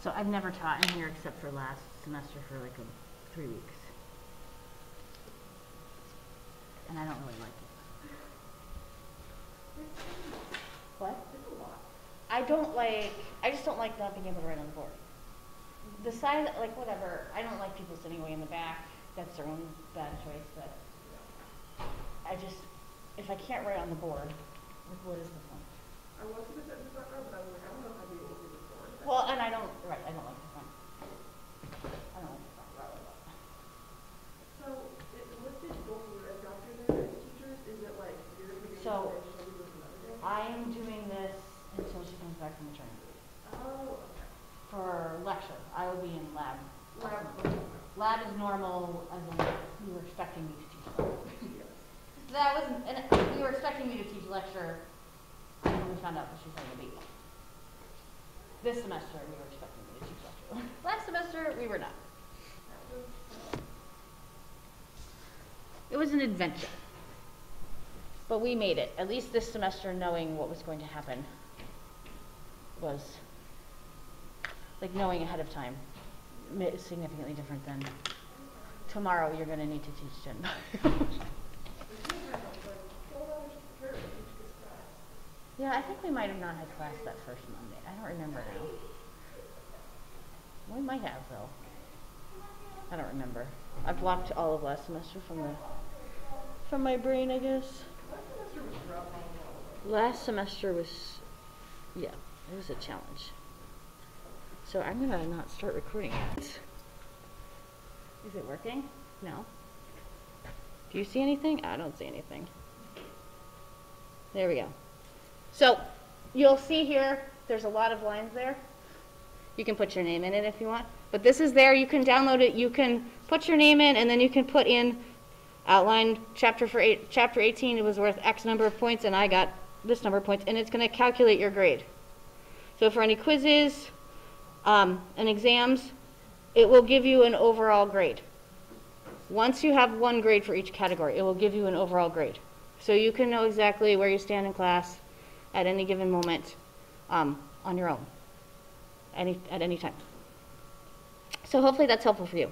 So I've never taught in here except for last semester for like 3 weeks. And I don't really like it. What? It's a lot. I just don't like not being able to write on the board. The side, like whatever, I don't like people sitting way in the back. That's their own bad choice, but I just, if I can't write on the board, like what is the point? I was going to sit in the front row, but I was like, I don't know how to be able to do this board. Well, and I don't like the front. I don't like the front row at all. So, what did both of you as doctors there as teachers? Is it like, you're going to be doing this and she'll do this another day? I am doing this until she comes back from maternity leave. Oh, okay. For lecture, I will be in lab. Lab is normal, as in you were expecting me to teach lab. yes. That wasn't, and you were expecting me to teach lecture when we found out that she's having a baby. This semester, we were expecting me to teach lecture. Last semester, we were not. It was an adventure. But we made it. At least this semester, knowing what was going to happen was, like knowing ahead of time, significantly different than tomorrow you're going to need to teach Gen. Yeah, I think we might have not had class that first Monday. I don't remember now. We might have, though. I don't remember. I blocked all of last semester from my brain, I guess. Last semester was, yeah, it was a challenge. So I'm gonna not start recording yet. Is it working? No. Do you see anything? I don't see anything. There we go. So you'll see here, there's a lot of lines there. You can put your name in it if you want. But this is there, you can download it, you can put your name in, and then you can put in outline chapter 18, it was worth X number of points, and I got this number of points, and it's gonna calculate your grade. So for any quizzes and exams, it will give you an overall grade. Once you have one grade for each category, it will give you an overall grade. So you can know exactly where you stand in class at any given moment on your own, at any time. So hopefully that's helpful for you.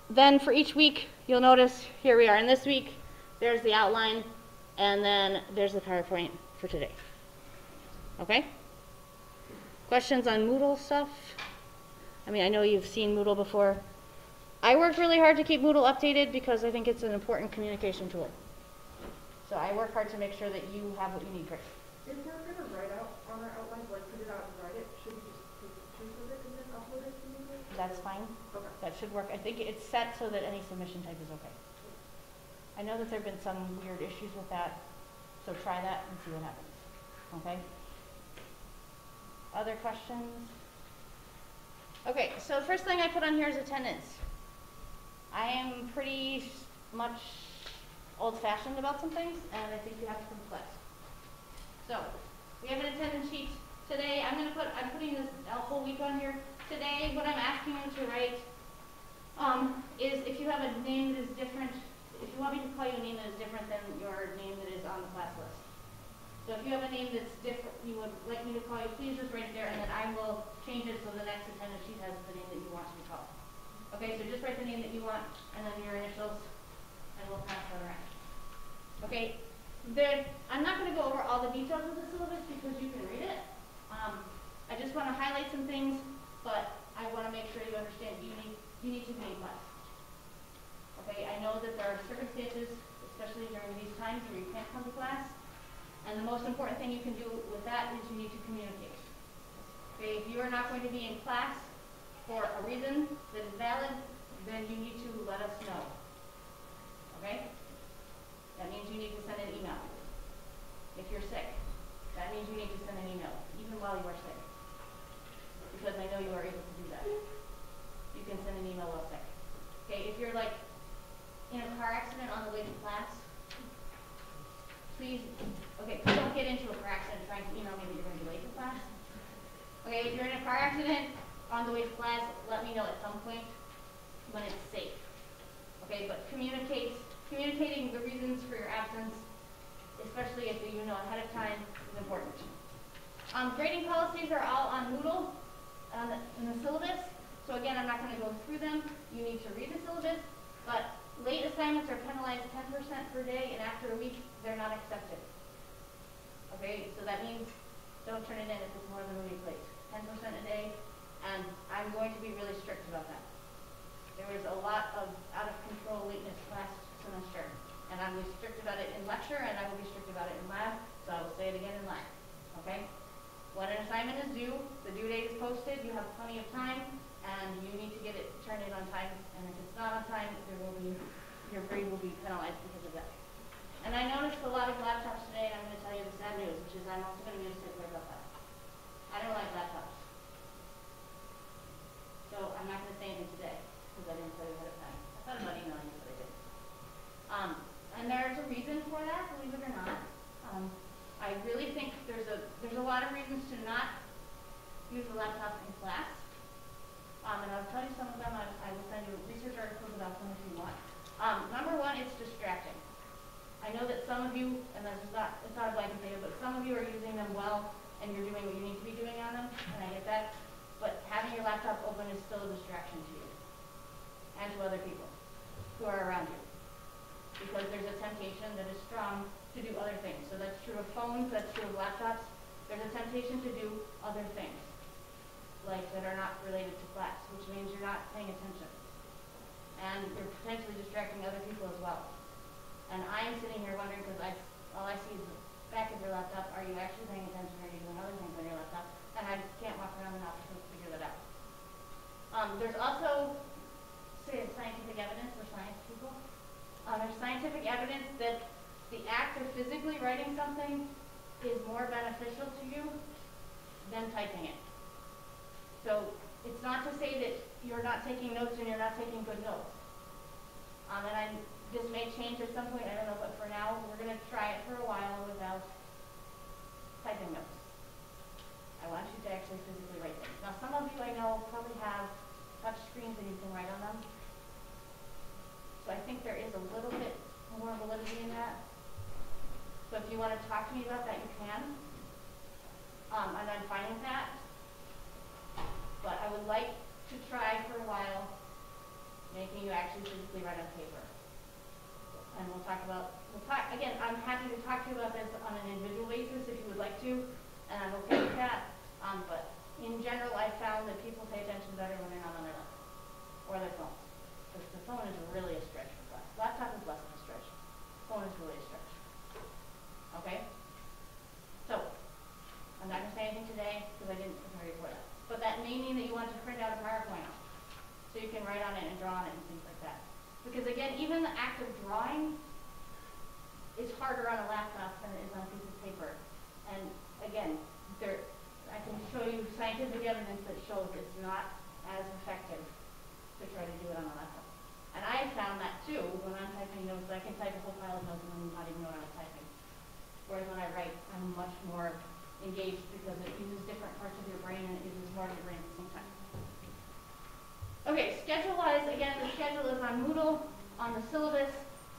Then for each week, you'll notice, here we are in this week, there's the outline, and then there's the PowerPoint for today. Okay? Questions on Moodle stuff? I mean, I know you've seen Moodle before. I worked really hard to keep Moodle updated because I think it's an important communication tool. So I work hard to make sure that you have what you need. Great. If we're going to write out on our outlines, like put it out and write it, should we just take pictures of it and then upload it to Moodle? That's fine. Okay. That should work. I think it's set so that any submission type is okay. I know that there have been some weird issues with that, so try that and see what happens. Okay? Other questions? Okay, so the first thing I put on here is attendance. I am pretty much old-fashioned about some things, and I think you have to come to class. So, we have an attendance sheet. Today, I'm putting this whole week on here. Today, what I'm asking you to write is if you have a name that is different, if you want me to call you a name that is different than your name that is on the class list. So if you have a name that's different, you would like me to call you, please just write it there, and then I will change it so the next attendance sheet has the name that you want to be called. Okay, so just write the name that you want, and then your initials, and we'll pass that around. Okay, I'm not going to go over all the details of the syllabus because you can read it. I just want to highlight some things, but I want to make sure you understand you need to be in class. Okay, I know that there are circumstances, especially during these times, where you can't come to class. And the most important thing you can do with that is you need to communicate. Okay, if you are not going to be in class for a reason that is valid, then you need to let us know. Okay? That means you need to send an email. If you're sick, that means you need to send an email, even while you are sick. Because I know you are able to do that. You can send an email while sick. Okay, if you're like in a car accident on the way to class, please, okay, don't get into a car accident trying to email me that you're going to be late to class. Okay, if you're in a car accident on the way to class, let me know at some point when it's safe. Okay, but communicating the reasons for your absence, especially if you know ahead of time, is important. Grading policies are all on Moodle in the syllabus. So again, I'm not going to go through them. You need to read the syllabus. But late assignments are penalized 10% per day, and after a week, they're not accepted. Okay, so that means don't turn it in if it's more than a week late. 10% a day, and I'm going to be really strict about that. There was a lot of out-of-control lateness last semester, and I was strict about it in lecture, and I will be strict about it in lab, so I will say it again in lab. Okay? When an assignment is due, the due date is posted, you have plenty of time, and you need to get it turned in on time, and if it's not on time, your grade will be penalized because of that. And I noticed a lot of laptops today, and I'm going to tell you the sad news, which is I'm also going to be a stickler about that. I don't like laptops. So I'm not going to say anything today, because I didn't tell you ahead of time. I thought about emailing you, but I didn't. And there's a reason for that, believe it or not. I really think there's a lot of reasons to not use a laptop in class. And I'll tell you some of them. I will send you research articles about them if you want. Number one, it's distracting. I know that some of you, and it's not a blanket data, but some of you are using them well, and you're doing what you need to be doing on them, and I get that. But having your laptop open is still a distraction to you and to other people who are around you, because there's a temptation that is strong to do other things. So that's true of phones, that's true of laptops. There's a temptation to do other things, like that are not related to class, which means you're not paying attention. And you're potentially distracting other people as well. And I am sitting here wondering, because all I see is the back of your laptop. Are you actually paying attention, or are you doing other things on your laptop? And I can't walk around the office and figure that out. There's also scientific evidence for science people. There's scientific evidence that the act of physically writing something is more beneficial to you than typing it. So it's not to say that you're not taking notes and you're not taking good notes. And this may change at some point, I don't know, but for now, we're going to try it for a while without typing notes. I want you to actually physically write things. Now, some of you I know probably have touch screens and you can write on them. So I think there is a little bit more validity in that. So if you want to talk to me about that, you can. And I'm fine with that. But I would like to try for a while making you actually physically write on paper. And again, I'm happy to talk to you about this on an individual basis if you would like to, and I'm okay with that. But in general, I've found that people pay attention better when they're not on their laptop or their phone. Because the phone is really a stretch for class. Laptop is less of a stretch. Phone is really a stretch. Okay? So, I'm not going to say anything today because I didn't prepare you for that. But that may mean that you want to print out a PowerPoint so you can write on it and draw on it and things like that. Because again, even the act of drawing is harder on a laptop than it is on a piece of paper. And again, I can show you scientific evidence that shows it's not as effective to try to do it on a laptop. And I found that too when I'm typing notes. I can type a whole pile of notes and not even know what I'm typing. Whereas when I write, I'm much more engaged because it uses different parts of your brain and it uses more of your brain at the same time. Okay, schedule-wise, again, the schedule is on Moodle, on the syllabus.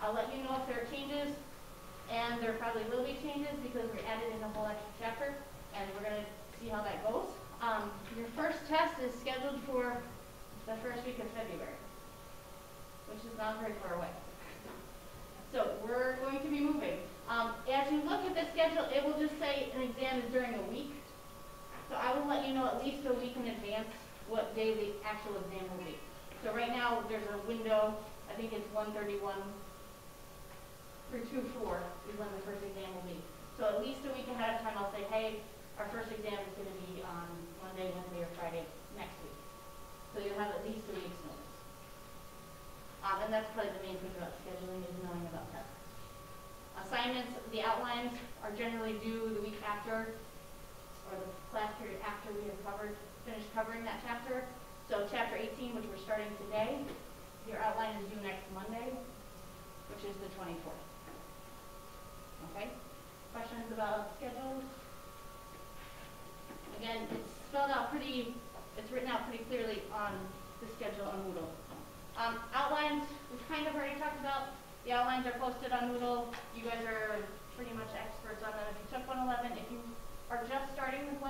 I'll let you know if there are changes, and there probably will be changes because we added in a whole extra chapter, and we're going to see how that goes. Your first test is scheduled for the first week of February, which is not very far away. So we're going to be moving. As you look at the schedule, it will just say an exam is during a week. So I will let you know at least a week in advance what day the actual exam will be. So right now there's a window, I think it's 1:31 through 2:04 is when the first exam will be. So at least a week ahead of time I'll say, hey, our first exam is going to be on Monday, Wednesday, or Friday next week. So you'll have at least a week's notice. And that's probably the main thing about scheduling is knowing about that. Assignments, the outlines are generally due the week after, or the class period after we have finished covering that chapter. So chapter 18, which we're starting today, your outline is due next Monday, which is the 24th. Okay? Questions about schedules? Again, it's written out pretty clearly on the schedule on Moodle. Outlines, we've kind of already talked about. The outlines are posted on Moodle. You guys are pretty much experts on them. If you took 111, if you are just starting with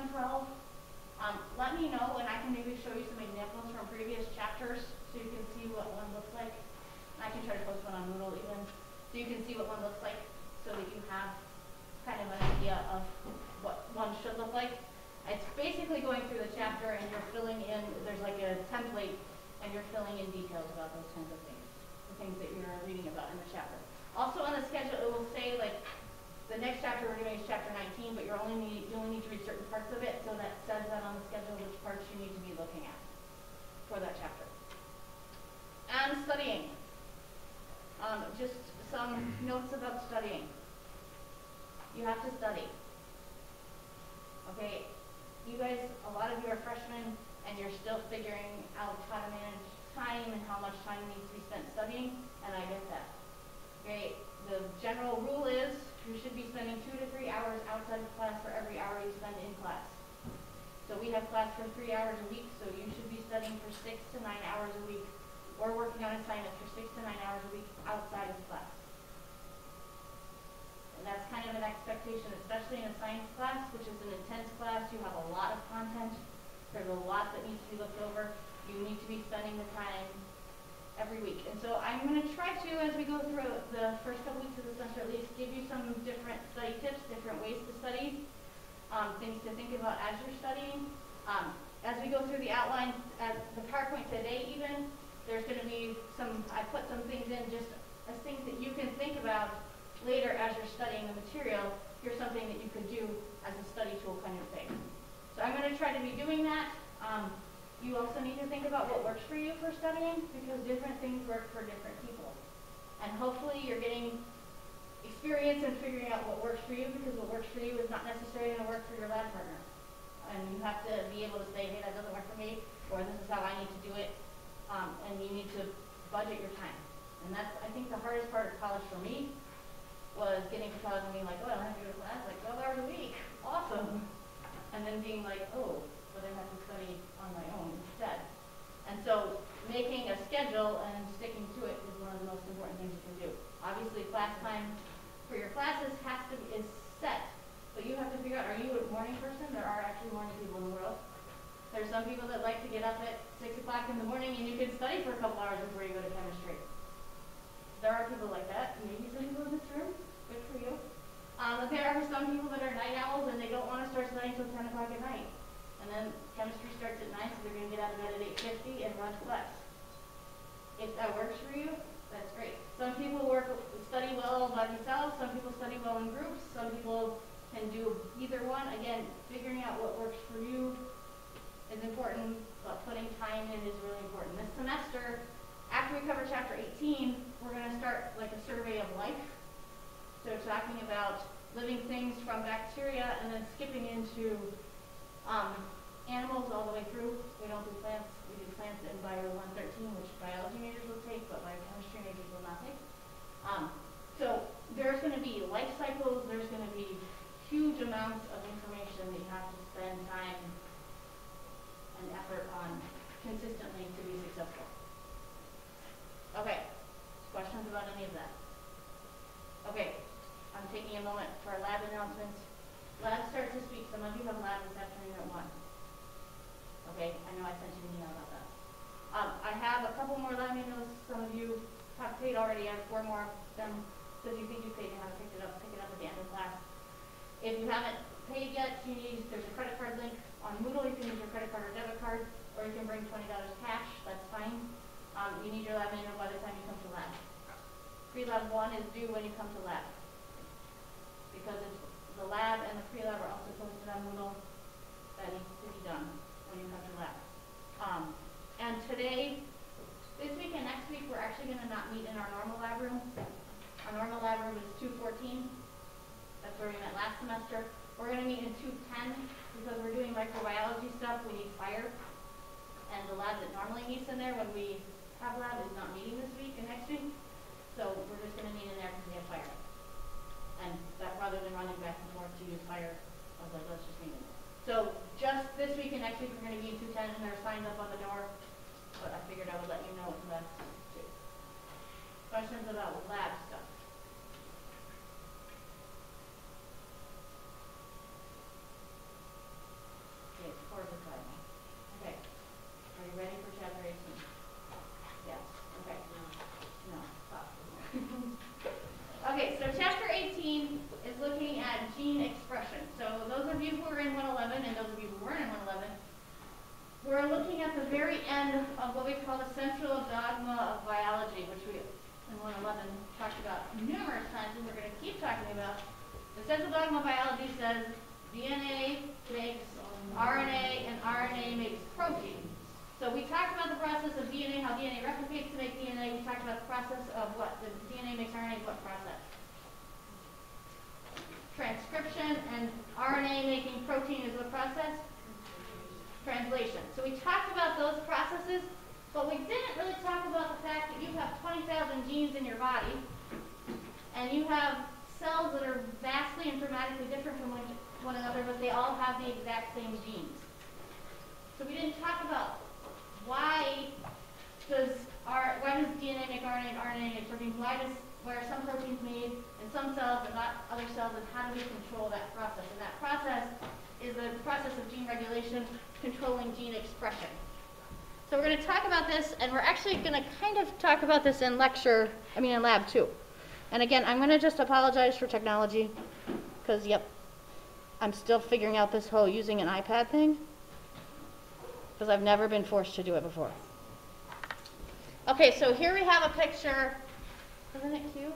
So you can see what one looks like, so that you have kind of an idea of what one should look like. It's basically going through the chapter and you're filling in, there's like a template, and you're filling in details about those kinds of things, the things that you're reading about in the chapter. Also on the schedule, it will say like, the next chapter we're doing is chapter 19, but you only need to read certain parts of it, so that says that on the schedule which parts you need to be looking at for that chapter. And studying. Just some notes about studying. You have to study. Okay, you guys, a lot of you are freshmen and you're still figuring out how to manage time and how much time needs to be spent studying, and I get that. Okay, the general rule is you should be spending 2 to 3 hours outside of class for every hour you spend in class. So we have class for 3 hours a week, so you should be studying for 6 to 9 hours a week, or working on assignments for 6 to 9 hours a week outside of class. And that's kind of an expectation, especially in a science class, which is an intense class. You have a lot of content. There's a lot that needs to be looked over. You need to be spending the time every week. And so I'm going to try to, as we go through the first couple weeks of the semester at least, give you some different study tips, different ways to study, things to think about as you're studying. As we go through the outline, at the PowerPoint today even, there's going to be some, I put some things in just as things that you can think about later as you're studying the material. Here's something that you could do as a study tool kind of thing. So I'm going to try to be doing that. You also need to think about what works for you for studying, because different things work for different people. And hopefully you're getting experience in figuring out what works for you, because what works for you is not necessarily going to work for your lab partner. And you have to be able to say, hey, that doesn't work for me, or this is how I need to do it. And you need to budget your time. And that's, I think, the hardest part of college for me was getting to college and being like, oh, I don't have to go to class, like 12 hours a week. Awesome. And then being like, oh, but I have to study on my own instead. And so making a schedule and sticking to it is one of the most important things you can do. Obviously, class time for your classes is set, but you have to figure out, are you a morning person? There are actually morning people in the world. There's some people that like to get up at 6 o'clock in the morning and you can study for a couple hours before you go to chemistry. There are people like that. Maybe some people in this room. Good for you. There are some people that are night owls and they don't want to start studying until 10 o'clock at night. And then chemistry starts at 9, so they're going to get out of bed at 8:50 and run to class. If that works for you, that's great. Some people study well by themselves. Some people study well in groups. Some people can do either one. Again, figuring out what works for you is important, but putting time in is really important. This semester, after we cover chapter 18, we're going to start like a survey of life. So talking about living things from bacteria and then skipping into animals all the way through. We don't do plants. We do plants in Bio 113, which biology majors will take, but biochemistry majors will not take. So there's going to be life cycles. There's going to be huge amounts of information that you have to spend time and effort on consistently to be successful. Okay, questions about any of that? Okay, I'm taking a moment for our lab announcements. Lab starts this week. Some of you have lab this afternoon at 1. Okay, I know I sent you an email about that. I have a couple more lab emails. Some of you have paid already. I have 4 more of them. So if you think you paid and haven't picked it up at the end of class. If you haven't paid yet, there's a credit card link on Moodle. You can use your credit card or debit card, or you can bring $20 cash. That's fine. You need your lab manual by the time you come to lab. Pre-lab 1 is due when you come to lab, because the lab and the pre-lab are also posted on Moodle. That needs to be done when you come to lab. And today, this week and next week, we're actually going to not meet in our normal lab room. Our normal lab room is 214. That's where we met last semester. We're going to meet in 210 because we're doing microbiology stuff. We need fire. And the lab that normally meets in there when we have lab is not meeting this week and next week. So we're just going to meet in there because we have fire. And that, rather than running back and forth to use fire, I was like, let's just meet in there. So just this week and next week, we're going to be in 210, and there are signs up on the door. But I figured I would let you know what that's too. Questions about lab stuff? Okay, it's 4 to 5. Okay. Are you ready for chapter 18? Yes. Okay. No. Stop. looking at the very end of what we call the central dogma of biology, which we in 111 talked about numerous times, and we're going to keep talking about. The central dogma of biology says DNA makes RNA, and RNA makes protein. So we talked about the process of DNA, how DNA replicates to make DNA. We talked about the process of what the DNA makes RNA, what process? Transcription, and RNA making protein is what process? Translation. So we talked about those processes, but we didn't really talk about the fact that you have 20,000 genes in your body, and you have cells that are vastly and dramatically different from one another, but they all have the exact same genes. So we didn't talk about why does DNA make RNA and RNA make protein? Why are some proteins made in some cells and not other cells, and how do we control that process? And that process is the process of gene regulation, controlling gene expression. So we're going to talk about this, and we're actually going to kind of talk about this in in lab too. And again, I'm going to just apologize for technology, because yep, I'm still figuring out this whole using an iPad thing, because I've never been forced to do it before. Okay, so here we have a picture. Isn't it cute?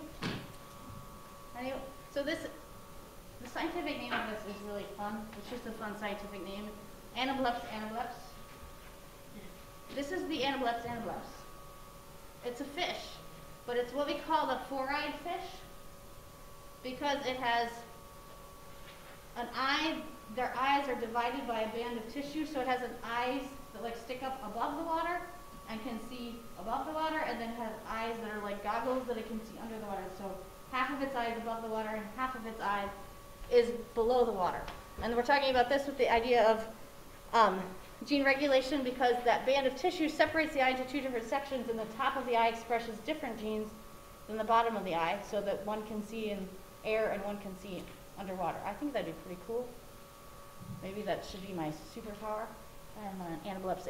So the scientific name of this is really fun. It's just a fun scientific name. Anabolic Pathways. This is the Anabolic Pathways. It's a fish, but it's what we call the fluoride fish, because it has an eye. Their eyes are divided by a band of tissue, so it has eyes that like stick up above the water and can see above the water, and then has eyes that are like goggles that it can see under the water. So half of its eye is above the water and half of its eye is below the water. And we're talking about this with the idea of gene regulation, because that band of tissue separates the eye into two different sections, and the top of the eye expresses different genes than the bottom of the eye, so that one can see in air and one can see underwater. I think that'd be pretty cool. Maybe that should be my superpower. I'm an Anabolic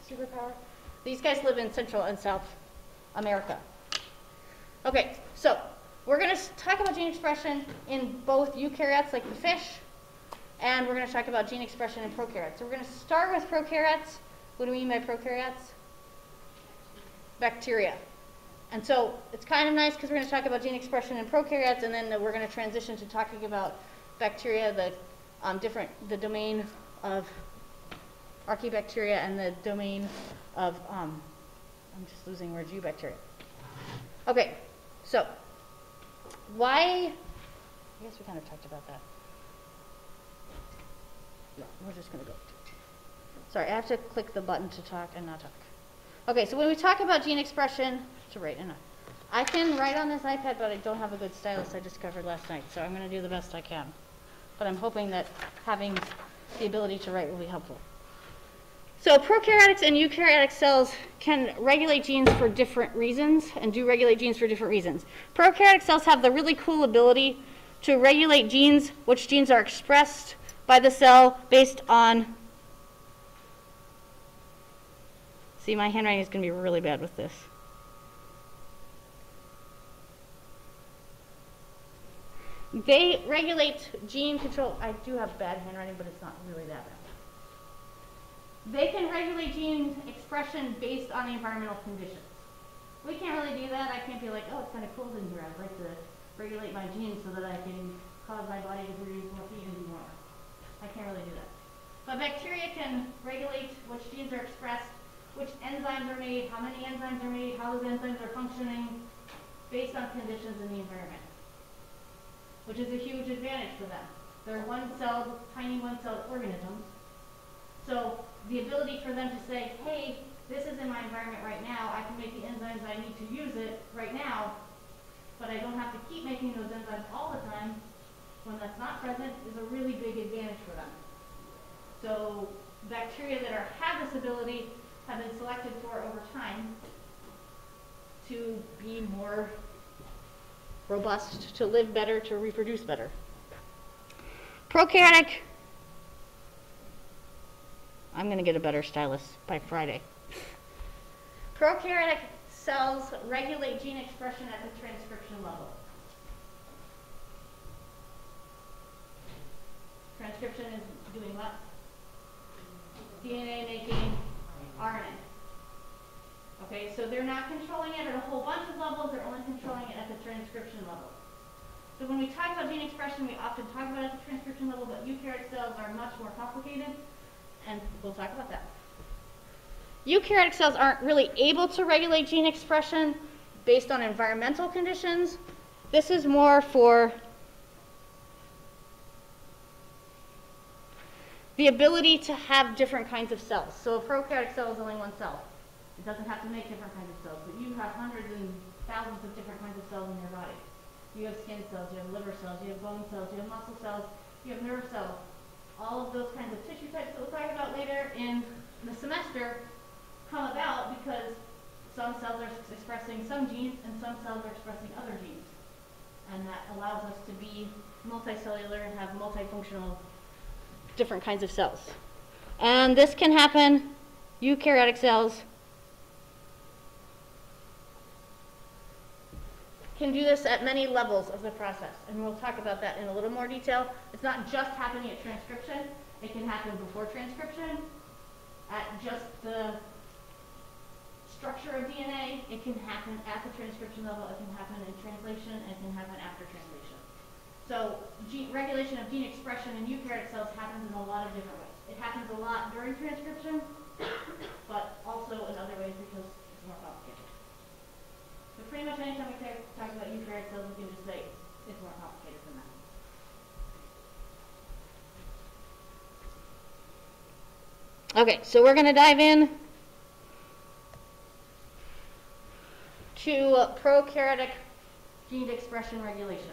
superpower. These guys live in Central and South America. Okay, so we're going to talk about gene expression in both eukaryotes, like the fish, and we're going to talk about gene expression in prokaryotes. So we're going to start with prokaryotes. What do we mean by prokaryotes? Bacteria. And so it's kind of nice because we're going to talk about gene expression in prokaryotes, and then we're going to transition to talking about bacteria, the domain of archaebacteria and the domain of, I'm just losing words, eubacteria. Okay, so I guess we kind of talked about that. No, we're just going to go. Sorry, I have to click the button to talk and not talk. Okay, so when we talk about gene expression, I can write on this iPad, but I don't have a good stylus I discovered last night, so I'm going to do the best I can. But I'm hoping that having the ability to write will be helpful. So prokaryotic and eukaryotic cells can regulate genes for different reasons, and do regulate genes for different reasons. Prokaryotic cells have the really cool ability to regulate genes, which genes are expressed by the cell based on, see, my handwriting is going to be really bad with this. They regulate gene control. I do have bad handwriting, but it's not really that bad. They can regulate gene expression based on the environmental conditions. We can't really do that. I can't be like, oh, it's kind of cold in here. I'd like to regulate my genes so that I can cause my body to produce more feed and do more. I can't really do that. But bacteria can regulate which genes are expressed, which enzymes are made, how many enzymes are made, how those enzymes are functioning, based on conditions in the environment, which is a huge advantage for them. They're one-celled, tiny one-celled organisms. So the ability for them to say, hey, this is in my environment right now, I can make the enzymes I need to use it right now, but I don't have to keep making those enzymes all the time when that's not present, is a really big advantage for them. So bacteria that have this ability have been selected for over time to be more robust, to live better, to reproduce better. Prokaryotic, I'm going to get a better stylus by Friday. Prokaryotic cells regulate gene expression at the transcription level. Transcription is doing what? DNA making RNA. Okay, so they're not controlling it at a whole bunch of levels, they're only controlling it at the transcription level. So when we talk about gene expression, we often talk about it at the transcription level, but eukaryotic cells are much more complicated, and we'll talk about that. Eukaryotic cells aren't really able to regulate gene expression based on environmental conditions. This is more for the ability to have different kinds of cells. So a prokaryotic cell is only one cell. It doesn't have to make different kinds of cells, but you have hundreds and thousands of different kinds of cells in your body. You have skin cells, you have liver cells, you have bone cells, you have muscle cells, you have nerve cells. All of those kinds of tissue types that we'll talk about later in the semester come about because some cells are expressing some genes and some cells are expressing other genes. And that allows us to be multicellular and have multifunctional different kinds of cells. And this can happen, eukaryotic cells can do this at many levels of the process, and we'll talk about that in a little more detail. It's not just happening at transcription, it can happen before transcription, at just the structure of DNA, it can happen at the transcription level, it can happen in translation, and it can happen after translation. So regulation of gene expression in eukaryotic cells happens in a lot of different ways. It happens a lot during transcription, but also in other ways because it's more complicated. So pretty much anytime we talk about eukaryotic cells, we can just say it's more complicated than that. Okay, so we're going to dive in to prokaryotic gene expression regulation.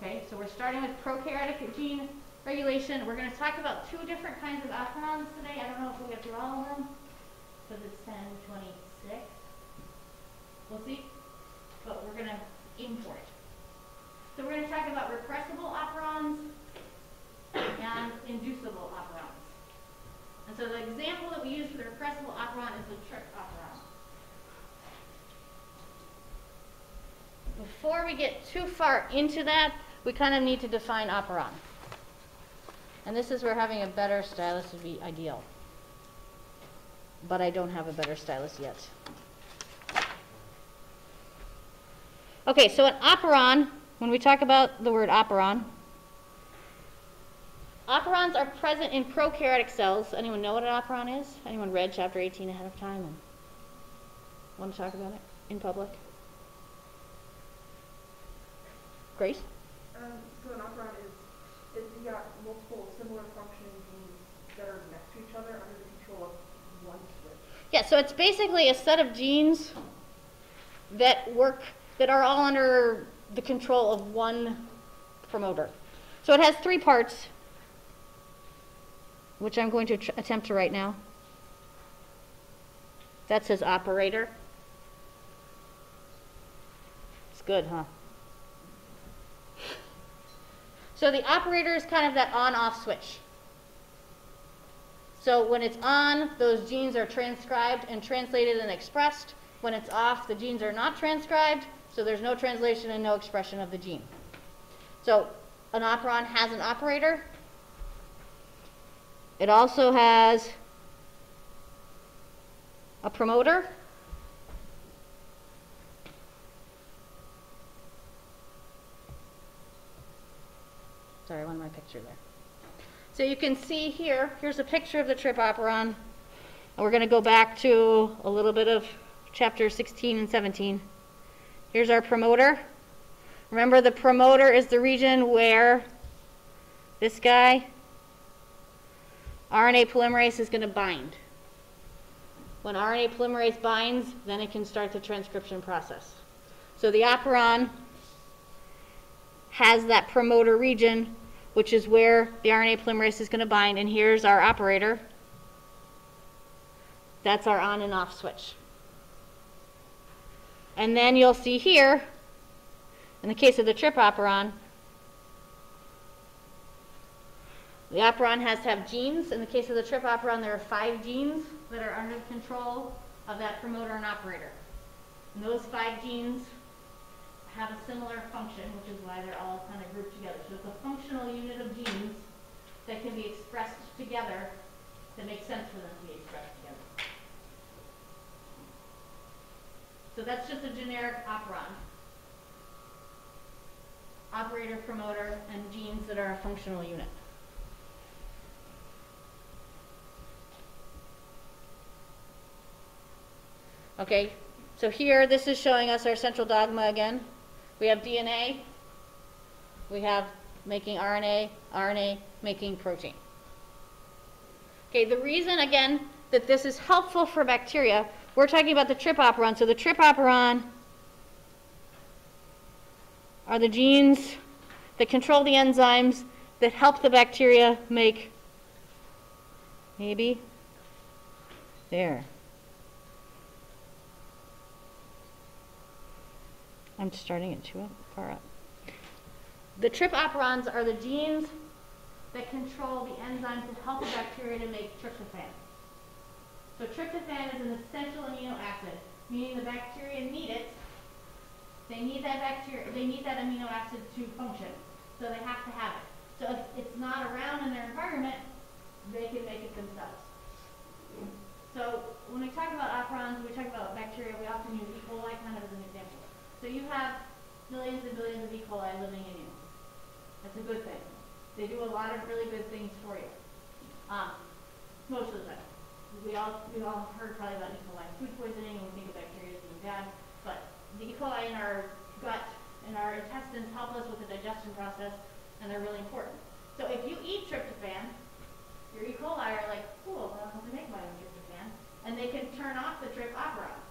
Okay, so we're starting with prokaryotic gene regulation. We're going to talk about two different kinds of operons today. I don't know if we'll get through all of them because it's 10:26. We'll see, but we're going to aim for it. So we're going to talk about repressible operons and inducible operons. And so the example that we use for the repressible operon is the trip operon. Before we get too far into that, we kind of need to define operon. And this is where having a better stylus would be ideal. But I don't have a better stylus yet. Okay, so an operon, when we talk about the word operon, operons are present in prokaryotic cells. Anyone know what an operon is? Anyone read chapter 18 ahead of time and want to talk about it in public? Grace? So an operon is you got multiple similar functioning genes that are next to each other under the control of one switch. Yeah, so it's basically a set of genes that are all under the control of one promoter. So it has three parts, which I'm going to attempt to write now. That says operator. It's good, huh? So the operator is kind of that on-off switch. So when it's on, those genes are transcribed and translated and expressed. When it's off, the genes are not transcribed, so there's no translation and no expression of the gene. So an operon has an operator. It also has a promoter. Sorry, I wanted my picture there. So you can see here's a picture of the trip operon. And we're going to go back to a little bit of chapter 16 and 17. Here's our promoter. Remember, the promoter is the region where this guy, RNA polymerase, is going to bind. When RNA polymerase binds, then it can start the transcription process. So the operon has that promoter region, which is where the RNA polymerase is going to bind, and here's our operator. That's our on and off switch. And then you'll see here, in the case of the trip operon, the operon has to have genes. In the case of the trip operon, there are 5 genes that are under the control of that promoter and operator. And those 5 genes have a similar function, which is why they're all kind of grouped together. So it's a functional unit of genes that can be expressed together that makes sense for them to be expressed together. So that's just a generic operon. Operator, promoter, and genes that are a functional unit. Okay, so here this is showing us our central dogma again. We have DNA, we have making RNA, RNA making protein. Okay, the reason again that this is helpful for bacteria, we're talking about the trip operon. So the trip operon are the genes that control the enzymes that help the bacteria make, maybe, there. I'm starting it too far up. The trip operons are the genes that control the enzymes that help the bacteria to make tryptophan. So tryptophan is an essential amino acid, meaning the bacteria need it. They need that amino acid to function. So they have to have it. So if it's not around in their environment, they can make it themselves. So when we talk about operons, when we talk about bacteria, we often use E. coli kind of as an example. So you have millions and billions of E. coli living in you. That's a good thing. They do a lot of really good things for you. Most of the time. We all heard probably about E. coli food poisoning, and we think of bacteria as being bad. But the E. coli in our gut and our intestines help us with the digestion process, and they're really important. So if you eat tryptophan, your E. coli are like, cool, I don't have to make my own tryptophan, and they can turn off the trip operon.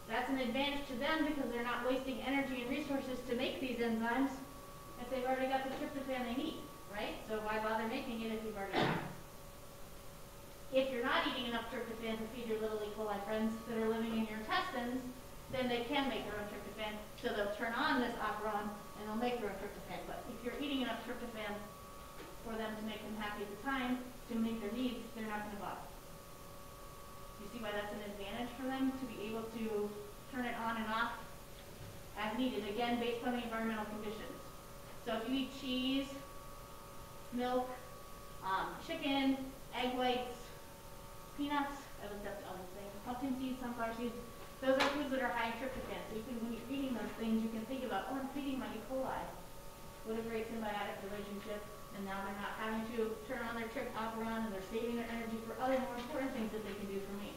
That's an advantage to them because they're not wasting energy and resources to make these enzymes if they've already got the tryptophan they need, right? So why bother making it if you've already got it? If you're not eating enough tryptophan to feed your little E. coli friends that are living in your intestines, then they can make their own tryptophan. So they'll turn on this operon and they'll make their own tryptophan. But if you're eating enough tryptophan for them to make them happy at the time, to meet their needs, they're not going to bother. You see why that's an advantage for them to be able to turn it on and off as needed, again, based on the environmental conditions. So if you eat cheese, milk, chicken, egg whites, peanuts, I looked up all these things, pumpkin seeds, sunflower seeds, those are foods that are high in tryptophan. So you can, when you're eating those things, you can think about, oh, I'm feeding my E. coli. What a great symbiotic relationship. And now they're not having to turn on their trip operon, and they're saving their energy for other more important things that they can do for me.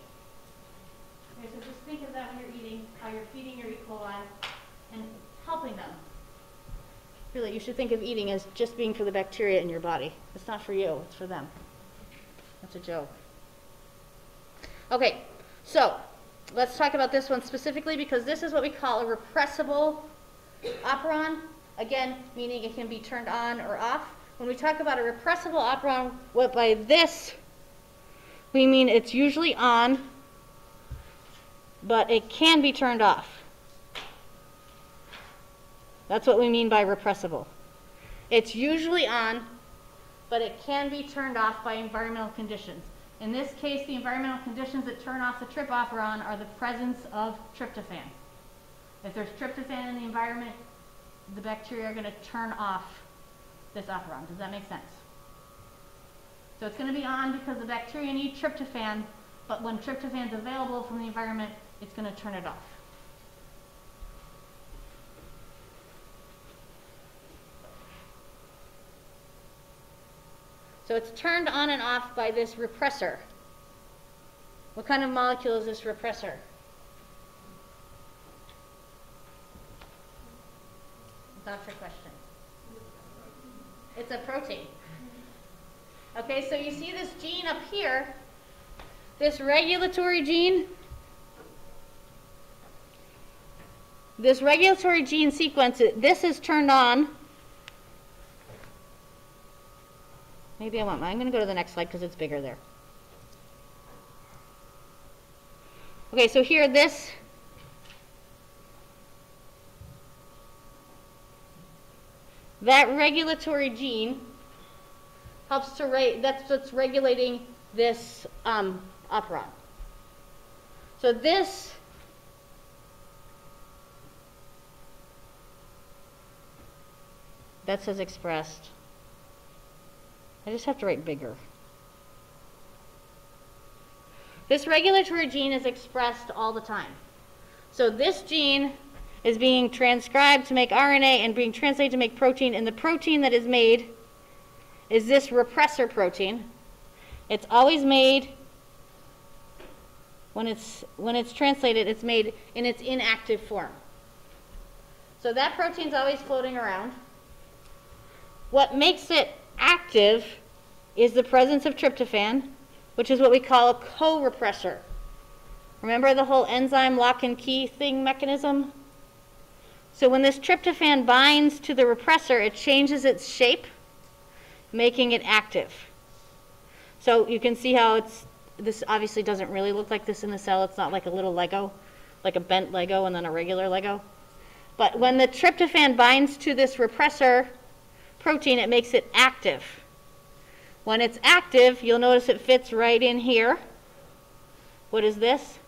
Okay, so just think of that when you're eating, how you're feeding your E. coli and helping them. Really, you should think of eating as just being for the bacteria in your body. It's not for you, it's for them. That's a joke. Okay, so let's talk about this one specifically because this is what we call a repressible operon. Again, meaning it can be turned on or off. When we talk about a repressible operon, what by this we mean it's usually on, but it can be turned off. That's what we mean by repressible. It's usually on, but it can be turned off by environmental conditions. In this case, the environmental conditions that turn off the trip operon are the presence of tryptophan. If there's tryptophan in the environment, the bacteria are going to turn off this operon. Does that make sense? So it's going to be on because the bacteria need tryptophan, but when tryptophan is available from the environment, it's going to turn it off. So it's turned on and off by this repressor. What kind of molecule is this repressor? That's your question. It's a protein. Okay, so you see this gene up here, this regulatory gene. This regulatory gene sequence, this is turned on. Maybe I'm going to go to the next slide because it's bigger there. Okay, so here that regulatory gene helps to that's what's regulating this operon. So that says expressed. I just have to write bigger. This regulatory gene is expressed all the time. So this gene is being transcribed to make RNA and being translated to make protein, and the protein that is made is this repressor protein. It's always made, when it's translated, it's made in its inactive form. So that protein's always floating around. What makes it active is the presence of tryptophan, which is what we call a co-repressor. Remember the whole enzyme lock and key thing mechanism? So when this tryptophan binds to the repressor, it changes its shape, making it active. So you can see how this obviously doesn't really look like this in the cell. It's not like a little Lego, like a bent Lego and then a regular Lego. But when the tryptophan binds to this repressor protein, it makes it active. When it's active, you'll notice it fits right in here. What is this?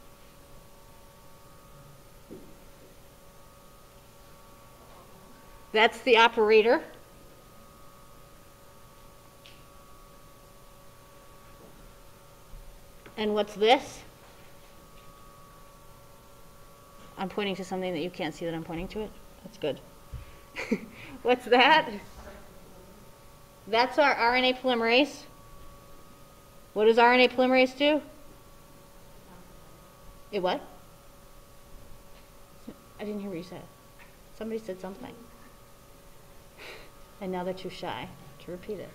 That's the operator. And what's this? I'm pointing to something that you can't see that I'm pointing to it. That's good. What's that? That's our RNA polymerase. What does RNA polymerase do? It what? I didn't hear what you said. Somebody said something. And now they're too shy to repeat it.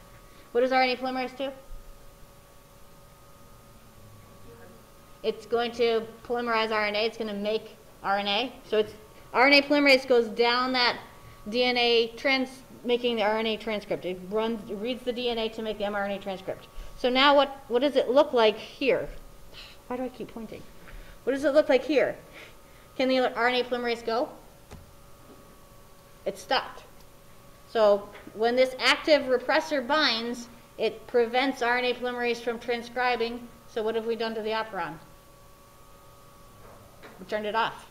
What does RNA polymerase do? It's going to polymerize RNA. It's going to make RNA. So it's RNA polymerase goes down that DNA making the RNA transcript. It reads the DNA to make the mRNA transcript. So now what does it look like here? Why do I keep pointing? What does it look like here? Can the RNA polymerase go? It stopped. So when this active repressor binds, it prevents RNA polymerase from transcribing. So what have we done to the operon? We turned it off.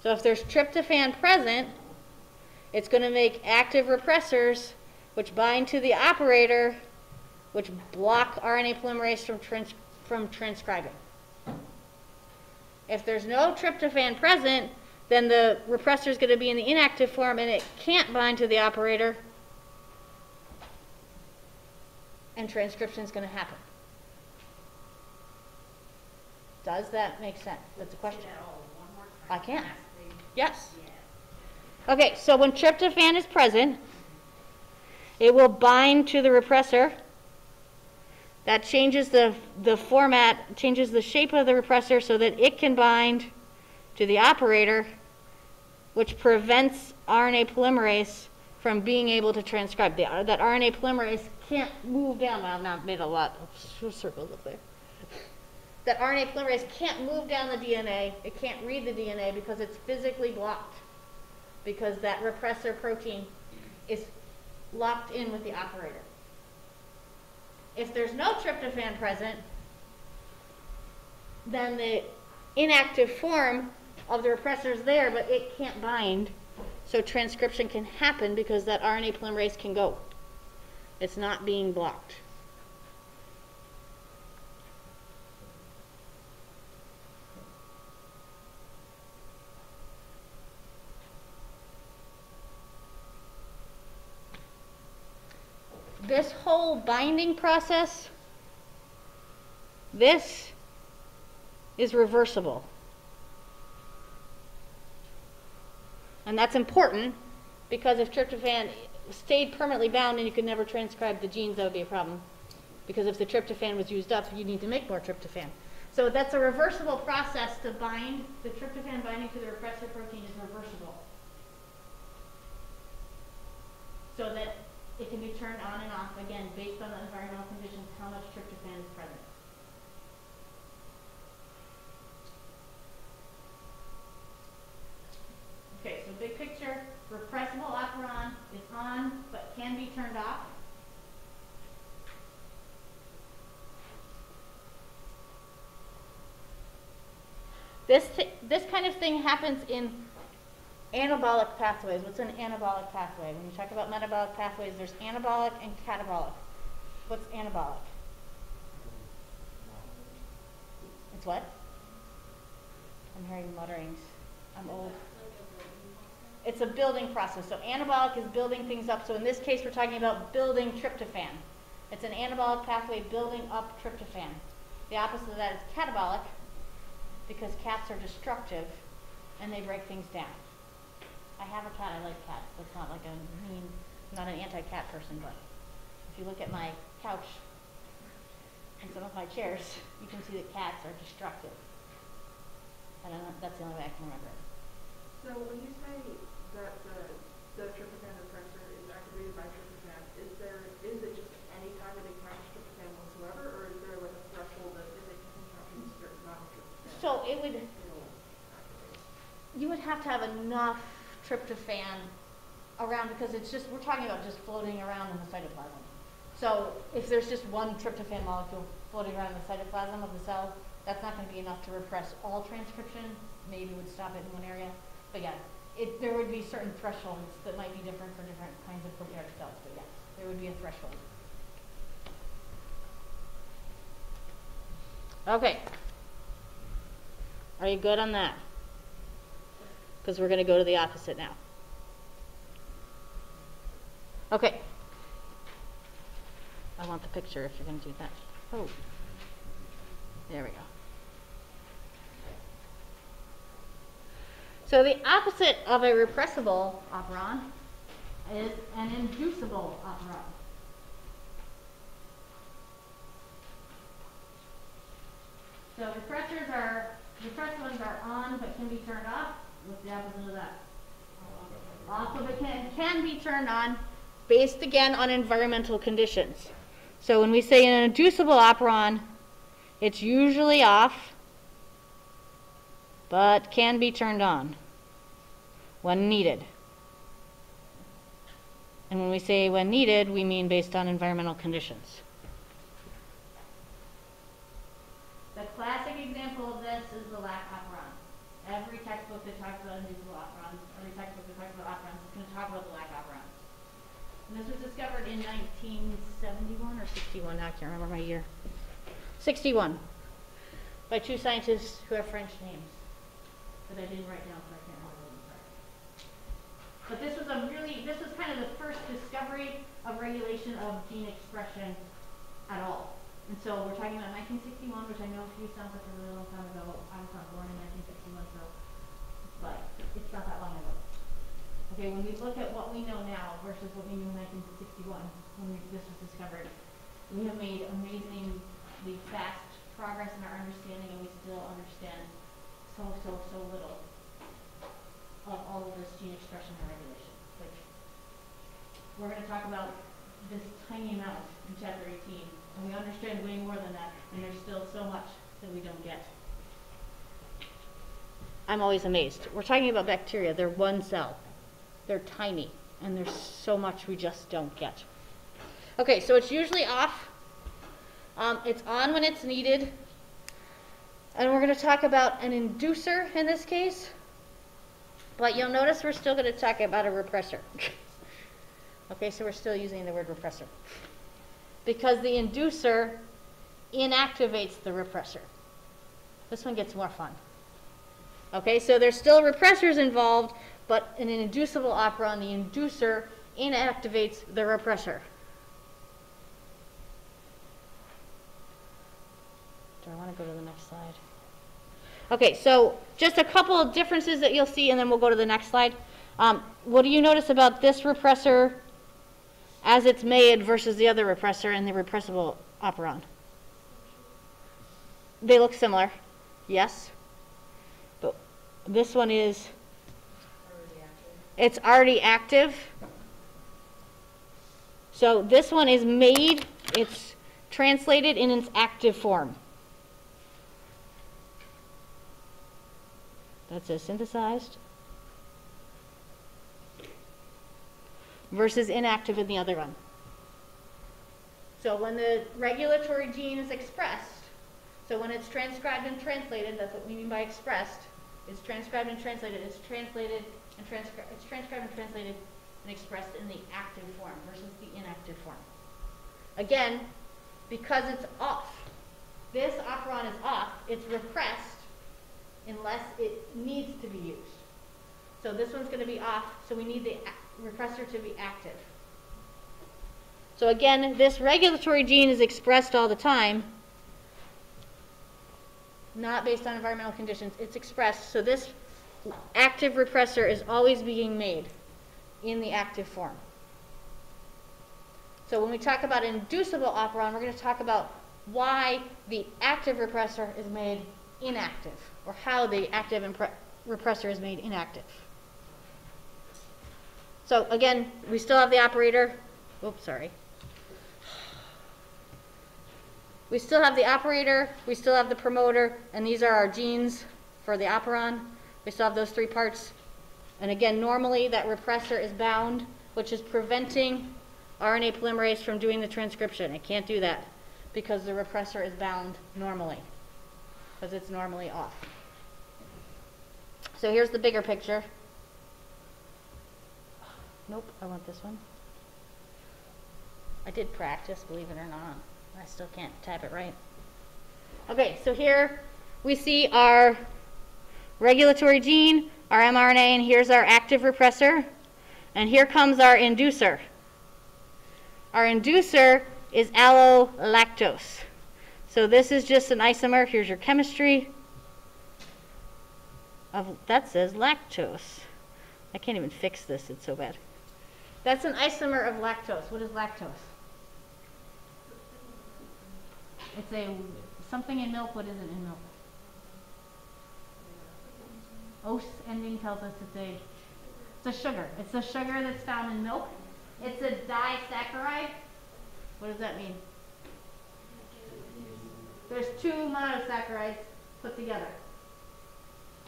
So if there's tryptophan present, it's going to make active repressors which bind to the operator, which block RNA polymerase from transcribing. If there's no tryptophan present, then the repressor is going to be in the inactive form and it can't bind to the operator, and transcription is going to happen. Does that make sense? That's a question. I can. Yes. Okay, so when tryptophan is present, it will bind to the repressor. That changes the format, changes the shape of the repressor so that it can bind to the operator, which prevents RNA polymerase from being able to transcribe. That RNA polymerase can't move down. Well, I've now made a lot of circles up there. That RNA polymerase can't move down the DNA. It can't read the DNA because it's physically blocked, because that repressor protein is locked in with the operator. If there's no tryptophan present, then the inactive form of the repressor is there, but it can't bind. So transcription can happen because that RNA polymerase can go. It's not being blocked. This whole binding process, this is reversible. And that's important because if tryptophan stayed permanently bound and you could never transcribe the genes, that would be a problem. Because if the tryptophan was used up, you need to make more tryptophan. So that's a reversible process to bind. The tryptophan binding to the repressor protein is reversible. So that it can be turned on and off, again, based on the environmental conditions, how much tryptophan is present. Okay, so big picture, repressible operon is on, but can be turned off. This kind of thing happens in anabolic pathways. What's an anabolic pathway? When you talk about metabolic pathways, there's anabolic and catabolic. What's anabolic? It's what? I'm hearing mutterings. I'm old. It's a building process. So anabolic is building things up. So in this case, we're talking about building tryptophan. It's an anabolic pathway building up tryptophan. The opposite of that is catabolic, because cats are destructive and they break things down. I have a cat. I like cats. That's not like I'm not an anti-cat person, but if you look at my couch and some of my chairs, you can see that cats are destructive. I don't know, that's the only way I can remember it. So when you say that the tryptophan repressor is activated by tryptophan, is it just any time it encounters tryptophan whatsoever, or is there like a threshold that if it encounters a certain amount of tryptophan, So it would, it'll activate? you would have to have enough tryptophan around, because it's just, we're talking about just floating around in the cytoplasm. So if there's just one tryptophan molecule floating around in the cytoplasm of the cell, that's not going to be enough to repress all transcription. Maybe it would stop it in one area. But yeah, there would be certain thresholds that might be different for different kinds of prokaryotic cells. But yes, there would be a threshold. Okay. Are you good on that? Because we're going to go to the opposite now. Okay. I want the picture if you're going to do that. Oh. There we go. So the opposite of a repressible operon is an inducible operon. So repressors are on but can be turned off. What's the opposite of that? Off but can be turned on, based again on environmental conditions. So when we say an inducible operon, it's usually off, but can be turned on when needed. And when we say when needed, we mean based on environmental conditions. The classic example of this is the Lactose Operon. Every textbook that talks about inducible operons, every textbook that talks about operons is going to talk about the Lactose Operon. And this was discovered in 1971 or 61, I can't remember my year. 61, by two scientists who have French names that I didn't write down, so I can't remember them. But this was kind of the first discovery of regulation of gene expression at all. And so we're talking about 1961, which I know to you sounds like a really long time ago. I was not born in 1961, so, but it's not that long ago. Okay, when we look at what we know now versus what we knew in 1961, when this was discovered, we have made amazingly fast progress in our understanding, and we still understand so little of all of this gene expression and regulation. Like, we're going to talk about this tiny amount in chapter 18, and we understand way more than that, and there's still so much that we don't get. I'm always amazed. We're talking about bacteria. They're one cell. They're tiny, and there's so much we just don't get. Okay, so it's usually off. It's on when it's needed. And we're going to talk about an inducer in this case. But you'll notice we're still going to talk about a repressor. Okay, so we're still using the word repressor. Because the inducer inactivates the repressor. This one gets more fun. Okay, so there's still repressors involved, but in an inducible operon, the inducer inactivates the repressor. Do I want to go to the next slide? Okay, so just a couple of differences that you'll see, and then we'll go to the next slide. What do you notice about this repressor as it's made versus the other repressor and the repressible operon? They look similar, yes. But this one is, it's already active. So this one is made, it's translated in its active form. That says synthesized versus inactive in the other one. So when the regulatory gene is expressed, so when it's transcribed and translated, that's what we mean by expressed. It's transcribed and translated. It's translated and it's transcribed and translated and expressed in the active form versus the inactive form. Again, because it's off. This operon is off. It's repressed. unless it needs to be used. So this one's going to be off, so we need the repressor to be active. So again, this regulatory gene is expressed all the time, not based on environmental conditions. It's expressed, so this active repressor is always being made in the active form. So when we talk about inducible operon, we're going to talk about why the active repressor is made inactive, or how the active repressor is made inactive. So again, we still have the operator. Oops, sorry. We still have the operator, we still have the promoter, and these are our genes for the operon. We still have those three parts. And again, normally that repressor is bound, which is preventing RNA polymerase from doing the transcription. It can't do that because the repressor is bound normally, because it's normally off. So here's the bigger picture. Nope, I want this one. I did practice, believe it or not. I still can't type it right. Okay, so here we see our regulatory gene, our mRNA, and here's our active repressor. And here comes our inducer. Our inducer is allolactose. So this is just an isomer. Here's your chemistry of, that says lactose. I can't even fix this, it's so bad. That's an isomer of lactose. What is lactose? It's a something in milk. What is it in milk? Os ending tells us it's a sugar. It's a sugar that's found in milk. It's a disaccharide. What does that mean? There's two monosaccharides put together.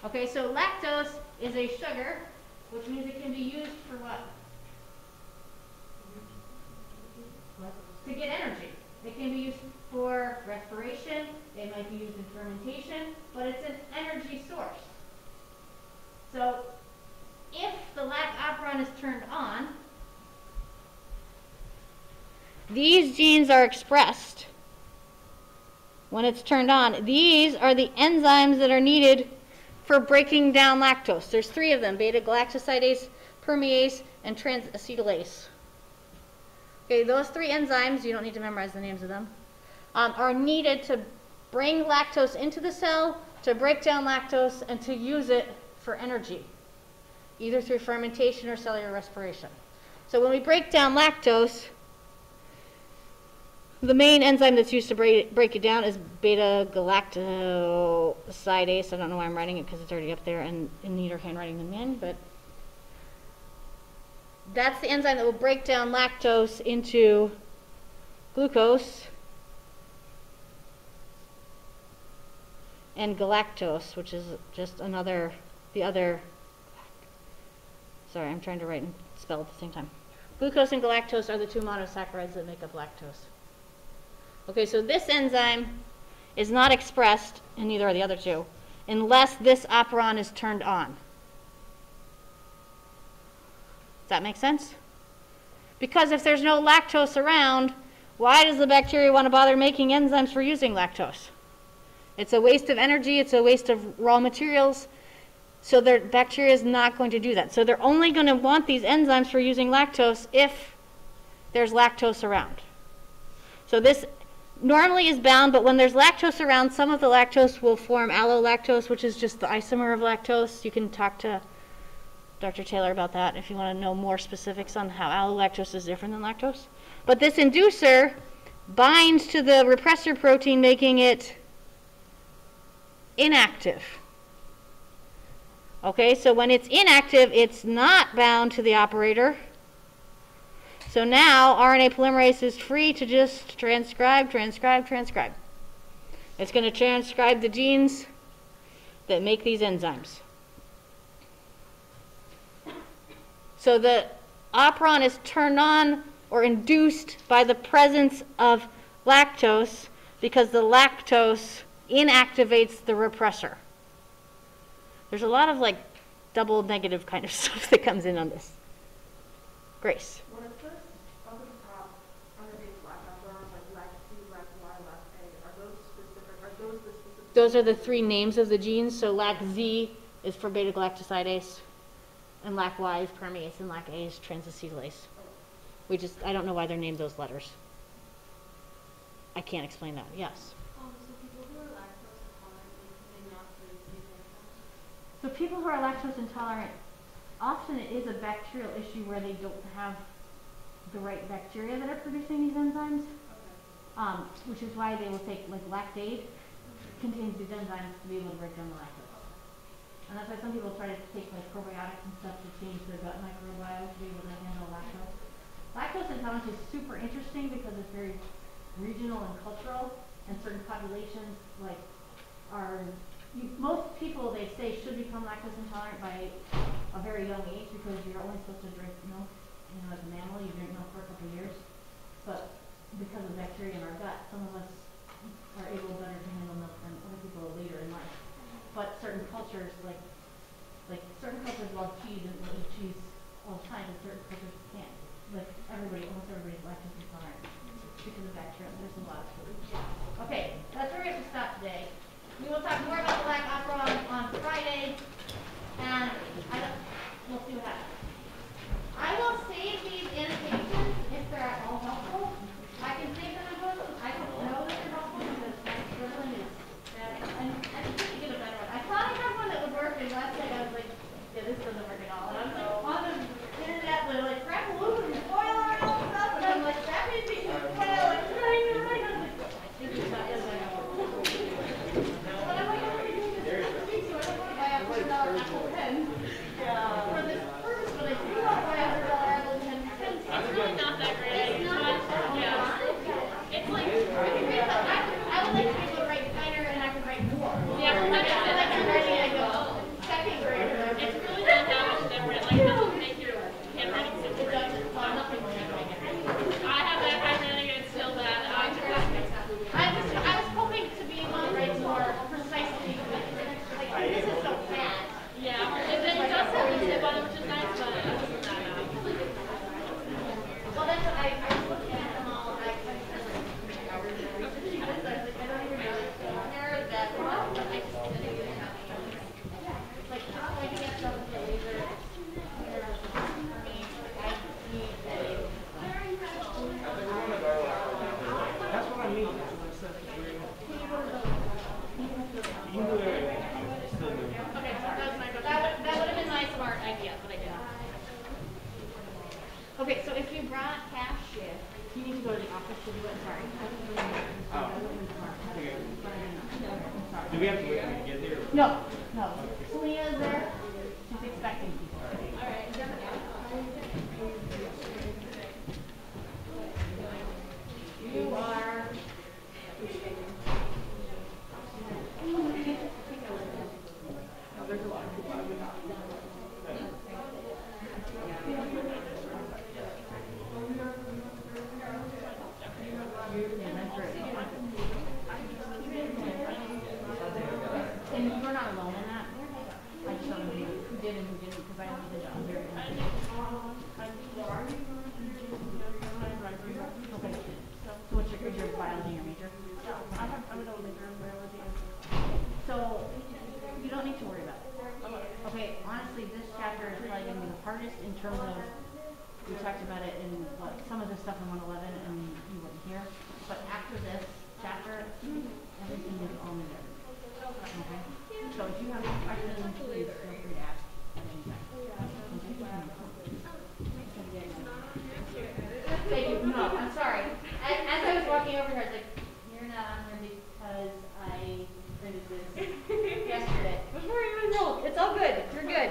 Okay, so lactose is a sugar, which means it can be used for what? To get energy. It can be used for respiration, it might be used in fermentation, but it's an energy source. So if the lac operon is turned on, these genes are expressed when it's turned on. These are the enzymes that are needed for breaking down lactose. There's three of them: beta-galactosidase, permease, and transacetylase. Okay, those three enzymes, you don't need to memorize the names of them, are needed to bring lactose into the cell, to break down lactose, and to use it for energy, either through fermentation or cellular respiration. So when we break down lactose, the main enzyme that's used to break it down is beta-galactosidase. I don't know why I'm writing it because it's already up there and in neater handwriting than mine, but that's the enzyme that will break down lactose into glucose and galactose, which is just sorry, I'm trying to write and spell at the same time. Glucose and galactose are the two monosaccharides that make up lactose. Okay, so this enzyme is not expressed, and neither are the other two, unless this operon is turned on. Does that make sense? Because if there's no lactose around, why does the bacteria want to bother making enzymes for using lactose? It's a waste of energy, it's a waste of raw materials, so the bacteria is not going to do that. So they're only going to want these enzymes for using lactose if there's lactose around. So this normally is bound, but when there's lactose around, some of the lactose will form allolactose, which is just the isomer of lactose. You can talk to Dr. Taylor about that if you want to know more specifics on how allolactose is different than lactose. But this inducer binds to the repressor protein, making it inactive. Okay, so when it's inactive, it's not bound to the operator. So now RNA polymerase is free to just transcribe. It's going to transcribe the genes that make these enzymes. So the operon is turned on or induced by the presence of lactose because the lactose inactivates the repressor. There's a lot of like double negative kind of stuff that comes in on this. Grace. When it says up at the top, underneath lac operon, like lac C, lac Y, lac A, are those the specific those are the three names of the genes. So LAC-Z is for beta-galactosidase, and LAC-Y is permease, and LAC-A is transacetylase. I don't know why they're named those letters. I can't explain that. Yes. So people who are lactose intolerant, they not really see that. So people who are lactose intolerant, often it is a bacterial issue where they don't have the right bacteria that are producing these enzymes, which is why they will take, like, lactate contains these enzymes to be able to break down the lactose. And that's why some people try to take, like, probiotics and stuff to change their gut microbiome to be able to handle lactose. Lactose intolerance is super interesting because it's very regional and cultural, and certain populations, like, most people, they say, should become lactose intolerant by a very young age because you're only supposed to drink milk. You know, as a mammal, you drink milk for a couple of years. But because of bacteria in our gut, some of us are able better to handle milk than other people later in life. But certain cultures, like certain cultures love cheese and will eat cheese all the time, and certain cultures can't. Like almost everybody's lactose intolerant because of bacteria. There's a lot of food. Okay, that's where we have to stop today. We will talk more about the Lactose Operon on Friday, and we'll see what happens. I will save these annotations if they're at all helpful. I can save them and post them. I don't know that they're helpful because my scribbling is bad. I need to get a better one. I thought I had one that would work, and last night I was like, yeah, this doesn't work at all. And I was like on the internet with like crap aluminum foil and all this stuff, and I'm like wrapping things in foil and trying to write. I was like, this is not as I know. But I'm like, I'm going to do this next week, so I don't want to buy a $100 Apple pen for this purpose, but I do want to buy a $100 Apple pen. It's really not that great. It's not, yeah. It's like, I would like to be able to write finer and I could write more. yeah, I feel like I'm writing like a second grade. it's really not that much different. Like, it doesn't make your handwriting super It pretty. doesn't, nothing will make my handwriting. I have that handwriting and it's still bad. I was hoping to be able to write more precisely, but like this is so bad. Yeah, and then it does have a tip on it, which is nice, but other than that, no. Well, that's what I was looking at them all. I don't even know that well, but I just didn't even have it. Like, I can get stuff with the laser. That's what I mean. You can do everything. Still do. Okay, that would have been my smart idea, but I didn't. Okay, so if you brought cash, you need to go to the office to do it. Sorry. Do we have to wait for you to get there? No. Selena is there. She's expecting people. All right. You are. There's a lot of people I would not. And you were not alone in that. I just don't know who did and who didn't because I only did it on very good. Okay. So what's your biology your major? I would only major in biology. So you don't need to worry about it. Okay, honestly, this chapter is probably going to be the hardest in terms of, we talked about it in some of the stuff in 111 and you weren't here, but after this chapter, everything is all new. Okay? So if you have any questions, please feel free to ask at any time. Thank you. No, I'm sorry. As I was walking over here, I was like, you're not on here because I printed this yesterday. Before you even know, it's all good. You're good.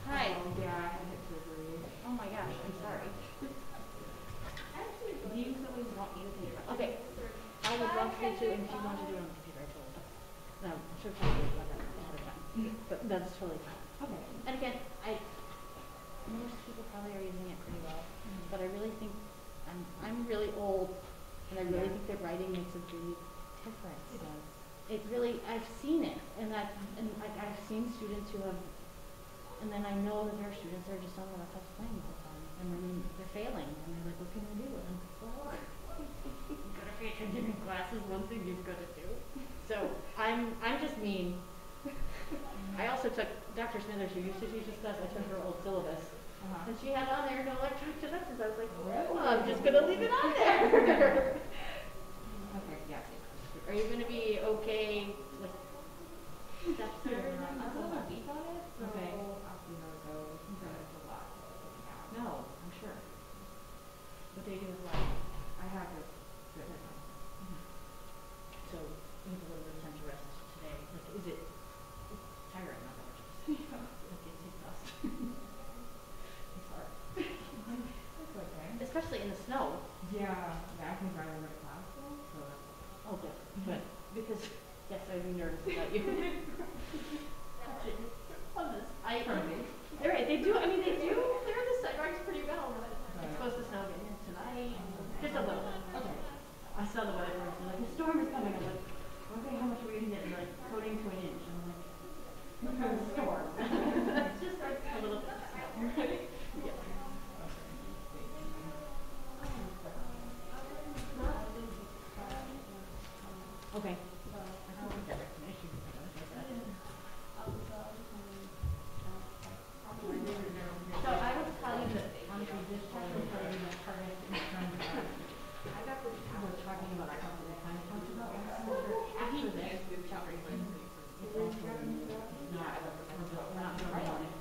Hi. Yeah, I had hip surgery. Oh my gosh, I'm sorry. Do you want me to think about? Okay. I would love to too, and if you want to do it on the computer, I told you. No, I should have talked about that ahead of time. But that's totally fine. Okay. And again, most people probably are using it pretty well, but I really think I'm really old, and I really think that writing makes a big difference. It really, I've seen it, and I've seen students who have, and then I know that there are students that are just on the laptops playing all the time, and then they're failing, and they're like, what can I do? And I'm like, well, go to future engineering classes who used to teach this class, I took her old syllabus. Uh-huh. And she had on there no electronic devices. I was like, well, I'm just gonna leave it on there. Okay, yeah. Are you gonna be okay with steps here? I'm a little weak on it, so Okay. I'll see how it goes. But it's a lot to take out. No, I'm sure. What day do you have? I have this good at home. So you have a little bit of time to rest today. Like, is it tiring? Not that much. Like, it's exhausting. It's hard. It's okay. Especially in the snow. Yeah, I can drive over to class though, so that's Oh, good. Good. Because, yes, I'd be nervous about you. Love this. They're right. They do. I mean, they do clear the sidewalks pretty well. But it's supposed to snow again tonight. Just a little bit. okay. I saw the weather report. They're like, the storm is coming. I'm like, okay, how much are we gonna get? And they're like, coating to an inch. I'm like, the storm. It's just like a little bit of snow. Yeah. Okay. So I will tell you that honestly, this chapter will tell you the hardest in terms of we're talking about something we kind of talked about last semester. After this, chapter 8, it's also not we're not building on it.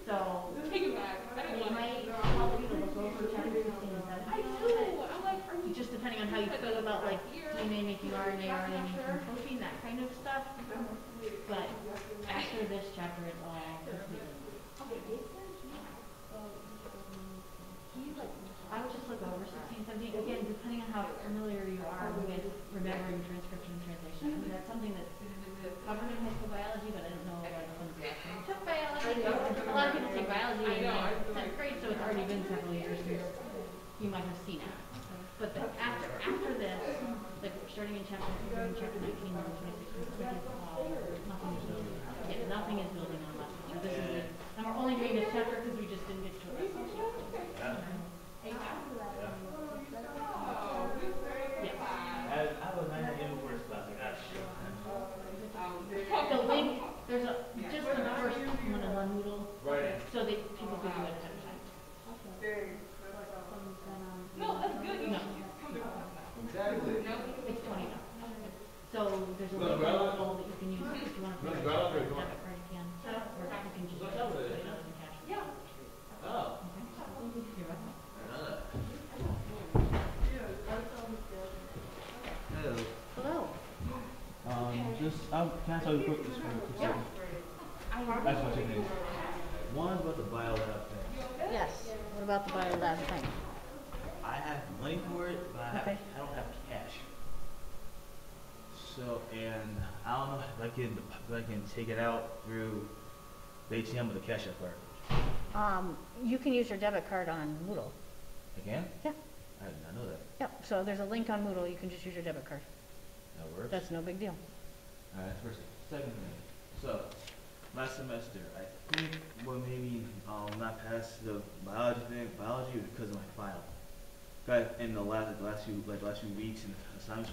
So it might help you to look over chapter 16 and 17. Just depending on how you feel about like DNA making RNA, RNA making protein, that kind of stuff. But after this chapter, it's all completely. I would just look over 16, 17. Again, depending on how familiar you are with remembering transcription and translation. I mean, that's something that's covered in high school biology, but I don't know what others took biology. A lot of people take biology in 10th grade, so it's already been several years since you might have seen it. But the, after this, like starting in chapter 19 and 26, nothing is building. Yeah, nothing is building on last chapter. This is it. And we're only doing this chapter because we just didn't get to it last chapter. Yeah. I have a 9 words class. I got shit. The link, there's a, just the first one is on Moodle. Right. So that people can do it ahead of time. No, that's good. No. Exactly. It's $20. So there's a link available that you can use if you want to pay a debit card, you can. Or you can just put $20 in cash. Yeah. Oh. Okay. You're welcome. Hello. Hello. Can I tell you quick? Just for a quick Yeah. second? That's what you think. One about the biolab thing. Yes. What about the biolab thing? I have money for it, but Okay. I don't have cash. So, and I don't know if I can take it out through the ATM with a cash app card. You can use your debit card on Moodle. Again? Yeah. I did not know that. Yep. So there's a link on Moodle. You can just use your debit card. That works. That's no big deal. Alright, that's first thing. Second thing. So, last semester, I think what made me not pass the biology was because of my file. But in the last few weeks and assignments